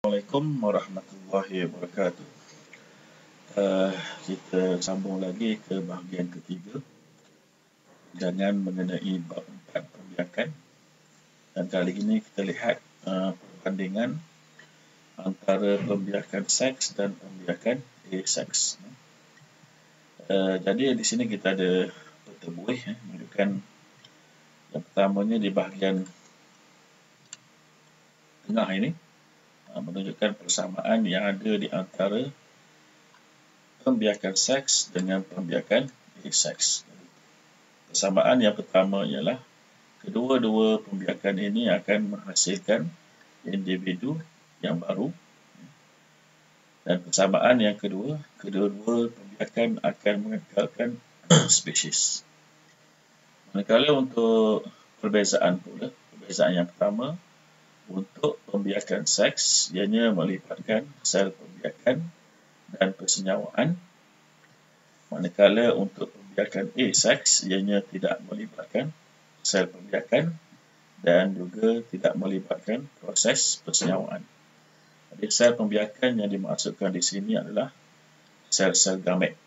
Assalamualaikum warahmatullahi wabarakatuh. Kita sambung lagi ke bahagian ketiga, jangan mengenai bab 4 pembiakan. Dan kali ini kita lihat perbandingan antara pembiakan seks dan pembiakan aseks. Jadi di sini kita ada peta buih menunjukkan yang pertamanya di bahagian tengah ini menunjukkan persamaan yang ada di antara pembiakan seks dengan pembiakan aseks. Persamaan yang pertama ialah kedua-dua pembiakan ini akan menghasilkan individu yang baru. Dan persamaan yang kedua, kedua-dua pembiakan akan mengekalkan spesies. Manakala untuk perbezaan pula, perbezaan yang pertama, untuk pembiakan seks, ianya melibatkan sel pembiakan dan persenyawaan. Manakala untuk pembiakan aseks, ianya tidak melibatkan sel pembiakan dan juga tidak melibatkan proses persenyawaan. Jadi sel pembiakan yang dimaksudkan di sini adalah sel-sel gamet.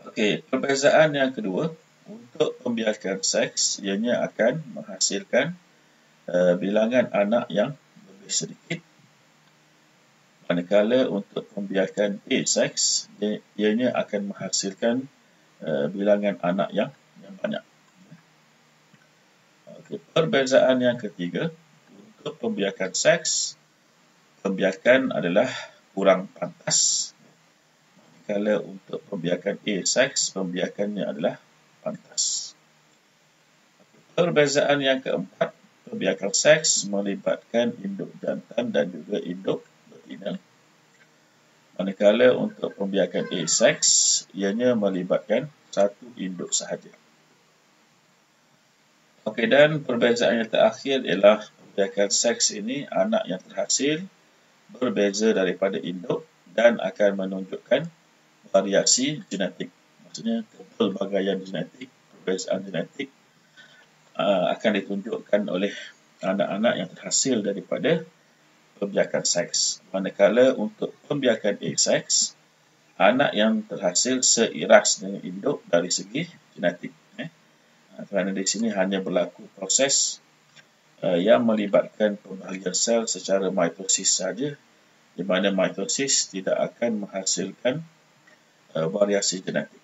Okey, perbezaan yang kedua, untuk pembiakan seks, ianya akan menghasilkan bilangan anak yang lebih sedikit. Manakala untuk pembiakan aseks, ianya akan menghasilkan bilangan anak yang banyak. Okey, perbezaan yang ketiga, untuk pembiakan seks, pembiakan adalah kurang pantas. Manakala untuk pembiakan aseks, pembiakannya adalah pantas. Perbezaan yang keempat, pembiakan seks melibatkan induk jantan dan juga induk betina. Manakala untuk pembiakan aseks, ianya melibatkan satu induk sahaja. Okey, dan perbezaan yang terakhir ialah pembiakan seks ini anak yang terhasil berbeza daripada induk dan akan menunjukkan variasi genetik. Maksudnya kepelbagaian genetik, perbezaan genetik akan ditunjukkan oleh anak-anak yang terhasil daripada pembiakan seks. Manakala untuk pembiakan aseks, anak yang terhasil seiras dengan induk dari segi genetik. Kerana di sini hanya berlaku proses yang melibatkan pembahagian sel secara mitosis saja, di mana mitosis tidak akan menghasilkan variasi genetik.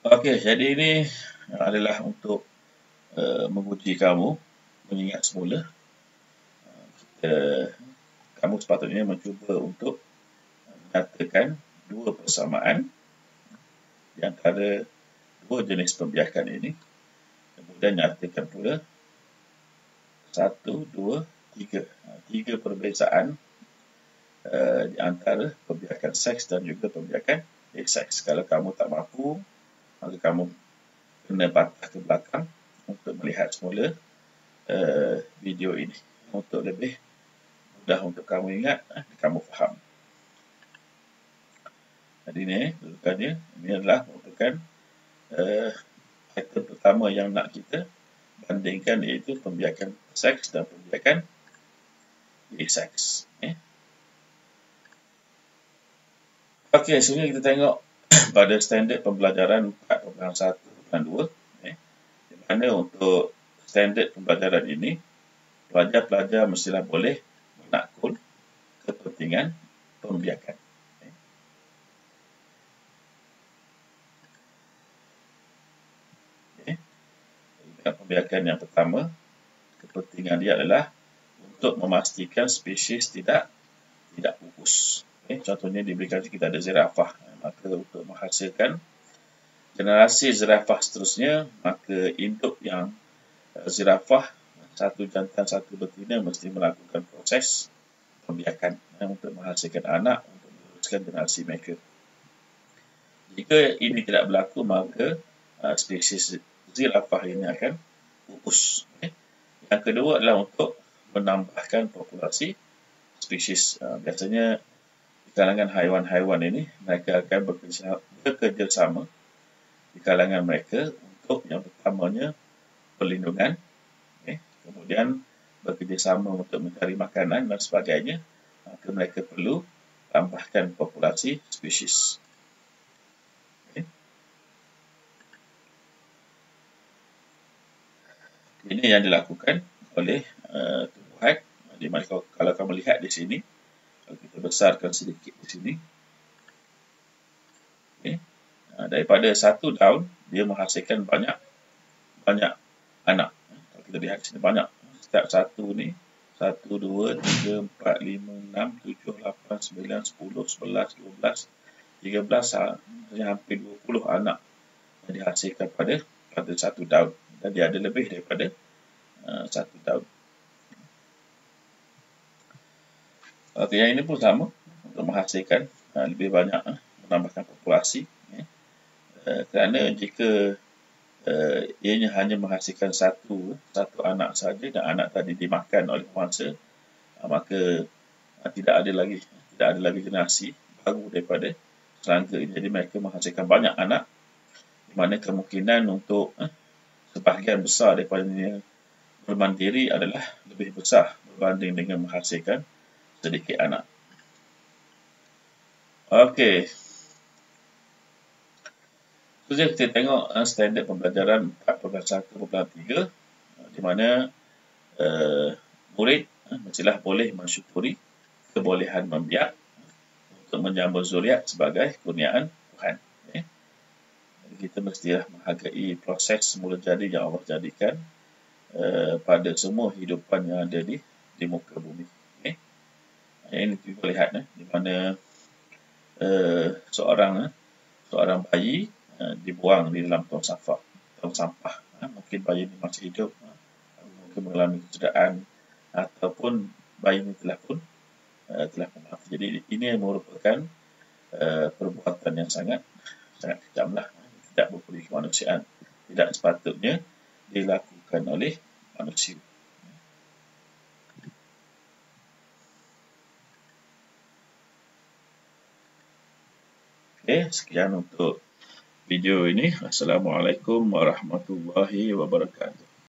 Okey, jadi ini adalah untuk menguji kamu mengingat semula. Kamu sepatutnya mencuba untuk menyatakan dua persamaan di antara dua jenis pembiakan ini. Kemudian nyatakan pula 1, 2, 3. Tiga perbezaan di antara pembiakan seks dan juga pembiakan aseks. Kalau kamu tak mampu, maka kamu kena patah ke belakang untuk melihat semula video ini untuk lebih mudah untuk kamu ingat, kamu faham. Jadi ini rujukannya, ini adalah merupakan item pertama yang nak kita bandingkan, iaitu pembiakan seks dan pembiakan aseks. Okey, sini kita tengok pada standard pembelajaran 4.1.2, di mana untuk standard pembelajaran ini, pelajar-pelajar mestilah boleh menakul kepentingan pembiakan. Pembiakan yang pertama, kepentingan dia adalah untuk memastikan spesies tidak pupus. Contohnya diberikan kita ada zirafah, maka untuk menghasilkan generasi zirafah seterusnya, maka induk yang zirafah, satu jantan satu betina, mesti melakukan proses pembiakan untuk menghasilkan anak untuk meneruskan generasi mereka. Jika ini tidak berlaku, maka spesies zirafah ini akan pupus. Yang kedua adalah untuk menambahkan populasi spesies. Biasanya di kalangan haiwan-haiwan ini, mereka akan bekerjasama di kalangan mereka untuk yang pertamanya perlindungan, kemudian bekerjasama untuk mencari makanan dan sebagainya, maka mereka perlu tambahkan populasi spesies. Ini yang dilakukan oleh tumbuhan. Di mana kalau kamu lihat di sini, kalau kita besarkan sedikit di sini, daripada satu daun dia menghasilkan banyak anak. Kalau kita lihat di sini banyak. Setiap satu ni 1, 2, 3, 4, 5, 6, 7, 8, 9, 10, 11, 12, 13, hampir 20 anak yang dihasilkan pada satu daun. Dan dia ada lebih daripada satu daun. Okey, yang ini pun sama untuk menghasilkan lebih banyak, menambahkan populasi. Kerana jika ianya hanya menghasilkan satu anak saja dan anak tadi dimakan oleh mangsa, maka tidak ada lagi generasi baru daripada serangga ini. Jadi mereka menghasilkan banyak anak, di mana kemungkinan untuk sebahagian besar daripadanya bermandiri adalah lebih besar berbanding dengan menghasilkan sedikit anak. Okey. Jadi kita tengok standard pembelajaran 4.1.3, di mana murid mestilah boleh mensyukuri kebolehan membiak untuk menyambut zuriat sebagai kurniaan Tuhan. Jadi kita mestilah menghargai proses semula jadi yang Allah jadikan pada semua hidupan yang ada di muka bumi. Ini kita lihat di mana seorang bayi dibuang di dalam tong sampah. Mungkin bayi ini masih hidup, mungkin mengalami kecederaan, ataupun bayi ini telah mati. Jadi ini merupakan perbuatan yang sangat kejamlah, tidak berperi kemanusiaan, tidak sepatutnya dilakukan oleh manusia. Okey, sekian untuk video ini. Assalamualaikum warahmatullahi wabarakatuh.